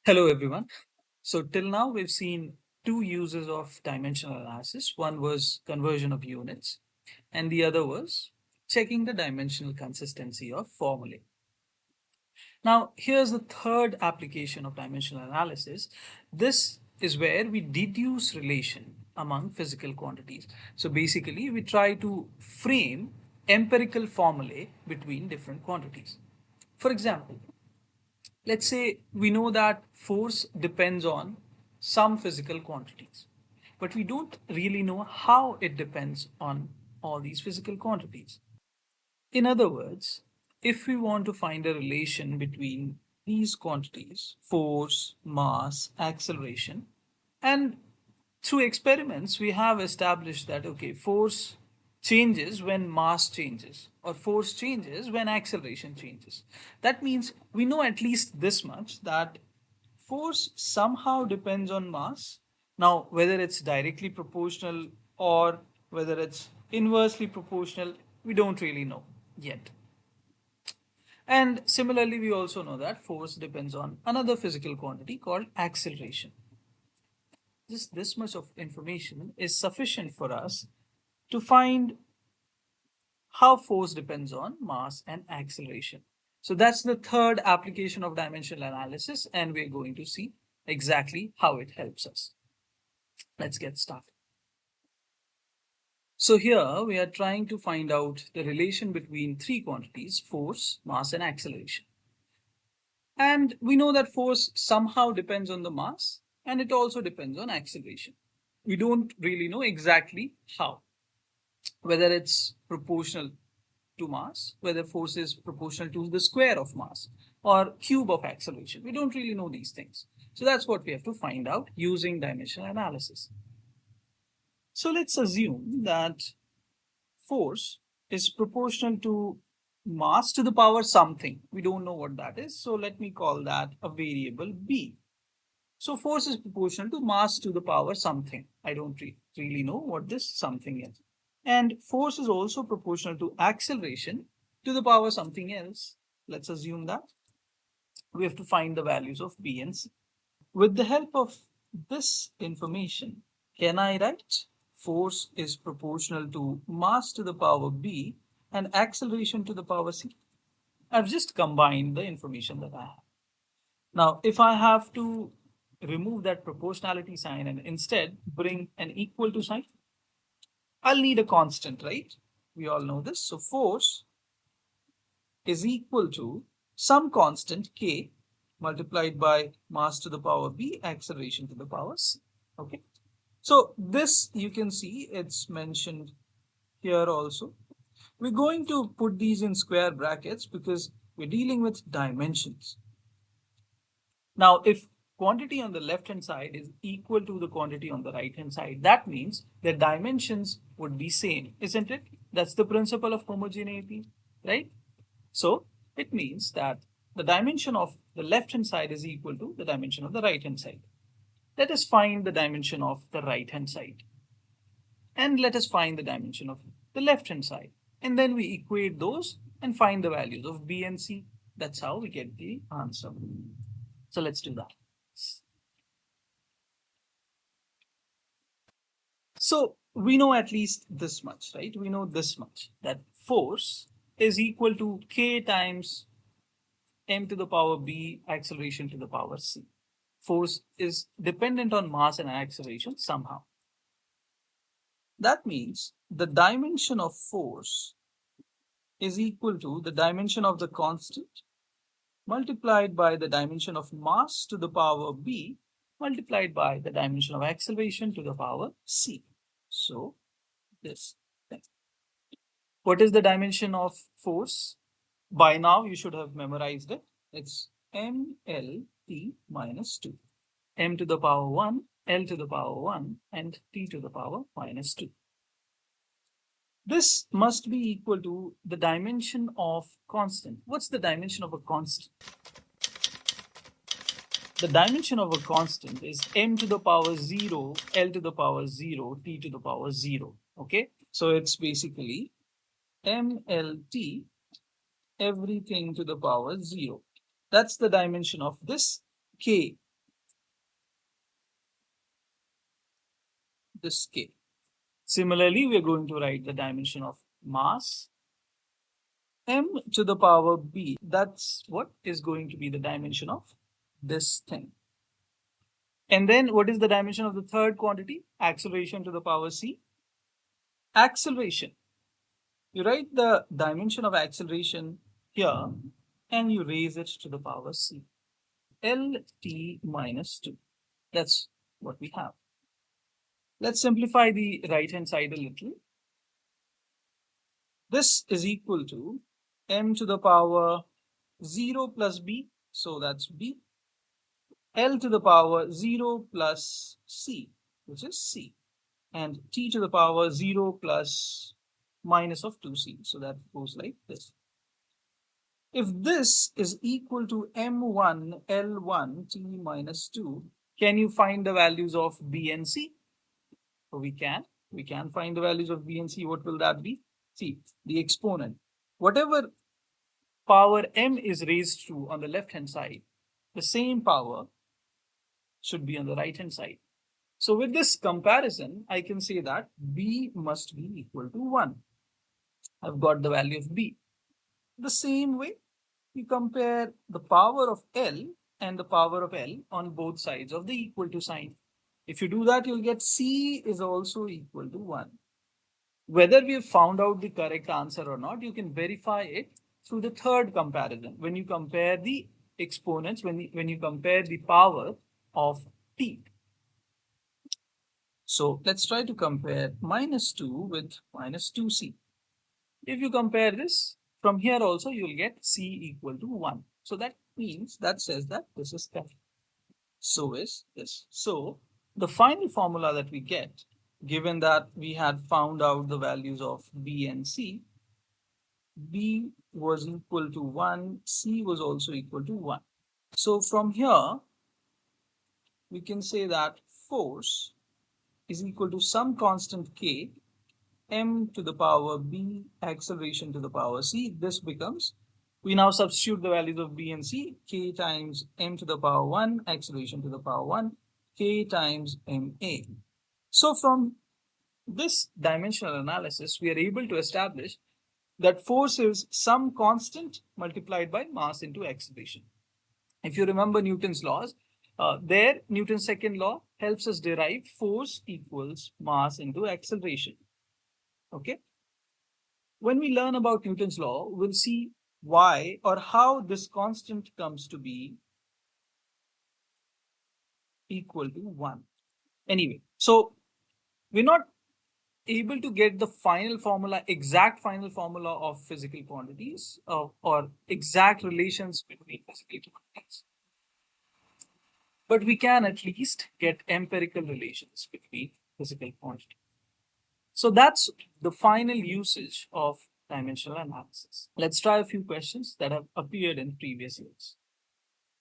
Hello, everyone. So, till now, we've seen two uses of dimensional analysis. One was conversion of units, and the other was checking the dimensional consistency of formulae. Now, here's the third application of dimensional analysis. This is where we deduce relation among physical quantities. So, basically, we try to frame empirical formulae between different quantities. For example, let's say we know that force depends on some physical quantities, but we don't really know how it depends on all these physical quantities. In other words, if we want to find a relation between these quantities, force, mass, acceleration, and through experiments, we have established that okay, force changes when mass changes, or force changes when acceleration changes. That means we know at least this much that force somehow depends on mass. Now, whether it's directly proportional or whether it's inversely proportional, we don't really know yet. And similarly, we also know that force depends on another physical quantity called acceleration. Just this much of information is sufficient for us to find how force depends on mass and acceleration. So that's the third application of dimensional analysis, and we're going to see exactly how it helps us. Let's get started. So here we are trying to find out the relation between three quantities: force, mass, and acceleration. And we know that force somehow depends on the mass and it also depends on acceleration. We don't really know exactly how, whether it's proportional to mass, whether force is proportional to the square of mass or cube of acceleration. We don't really know these things. So that's what we have to find out using dimensional analysis. So let's assume that force is proportional to mass to the power something. We don't know what that is. So let me call that a variable b. So force is proportional to mass to the power something. I don't really know what this something is. And force is also proportional to acceleration to the power something else. Let's assume that. We have to find the values of b and c. With the help of this information, can I write force is proportional to mass to the power b and acceleration to the power c? I've just combined the information that I have. Now, if I have to remove that proportionality sign and instead bring an equal to sign, I'll need a constant, right? We all know this. So force is equal to some constant k multiplied by mass to the power b, acceleration to the power c. Okay. So this you can see it's mentioned here also. We're going to put these in square brackets because we're dealing with dimensions. Now, if quantity on the left hand side is equal to the quantity on the right hand side, that means the dimensions would be same, isn't it? That's the principle of homogeneity, right? So it means that the dimension of the left hand side is equal to the dimension of the right hand side. Let us find the dimension of the right hand side. And let us find the dimension of the left hand side. And then we equate those and find the values of b and c. That's how we get the answer. So let's do that. So we know at least this much, right? We know this much, that force is equal to k times m to the power b acceleration to the power c. Force is dependent on mass and acceleration somehow. That means the dimension of force is equal to the dimension of the constant multiplied by the dimension of mass to the power b multiplied by the dimension of acceleration to the power c. So this thing. What is the dimension of force? By now you should have memorized it. It's mlt minus 2. M to the power 1, L to the power 1, and T to the power minus 2. This must be equal to the dimension of constant. What's the dimension of a constant? The dimension of a constant is m to the power 0, L to the power 0, T to the power 0. Okay, so it's basically mlt everything to the power 0. That's the dimension of this k. this K. Similarly, we are going to write the dimension of mass m to the power b. That's what is going to be the dimension of this thing. And then what is the dimension of the third quantity? Acceleration to the power c. Acceleration. You write the dimension of acceleration here and you raise it to the power c. Lt minus 2. That's what we have. Let's simplify the right hand side a little. This is equal to m to the power 0 plus b, so that's b, L to the power 0 plus c, which is c, and t to the power 0 plus minus of 2c, so that goes like this. If this is equal to m1 L1 t minus 2, can you find the values of b and c? So we can find the values of b and c. What will that be? See, the exponent. Whatever power m is raised to on the left hand side, the same power should be on the right hand side. So with this comparison, I can say that b must be equal to 1. I've got the value of b. The same way, you compare the power of L and the power of L on both sides of the equal to sign. If you do that, you'll get c is also equal to 1. Whether we have found out the correct answer or not, you can verify it through the third comparison. When you compare the exponents, when you compare the power of t. So let's try to compare minus 2 with minus 2c. If you compare this, from here also you'll get c equal to 1. So that means, that says that this is correct. So is this. So the final formula that we get, given that we had found out the values of b and c, b was equal to 1, c was also equal to 1. So from here, we can say that force is equal to some constant k, m to the power b, acceleration to the power c. This becomes, we now substitute the values of b and c, k times m to the power 1, acceleration to the power 1, k times ma. So from this dimensional analysis, we are able to establish that force is some constant multiplied by mass into acceleration. If you remember Newton's laws, there Newton's second law helps us derive force equals mass into acceleration. Okay. When we learn about Newton's law, we'll see why or how this constant comes to be equal to 1. Anyway, so we're not able to get the final formula, exact final formula of physical quantities or exact relations between physical quantities. But we can at least get empirical relations between physical quantities. So that's the final usage of dimensional analysis. Let's try a few questions that have appeared in previous years.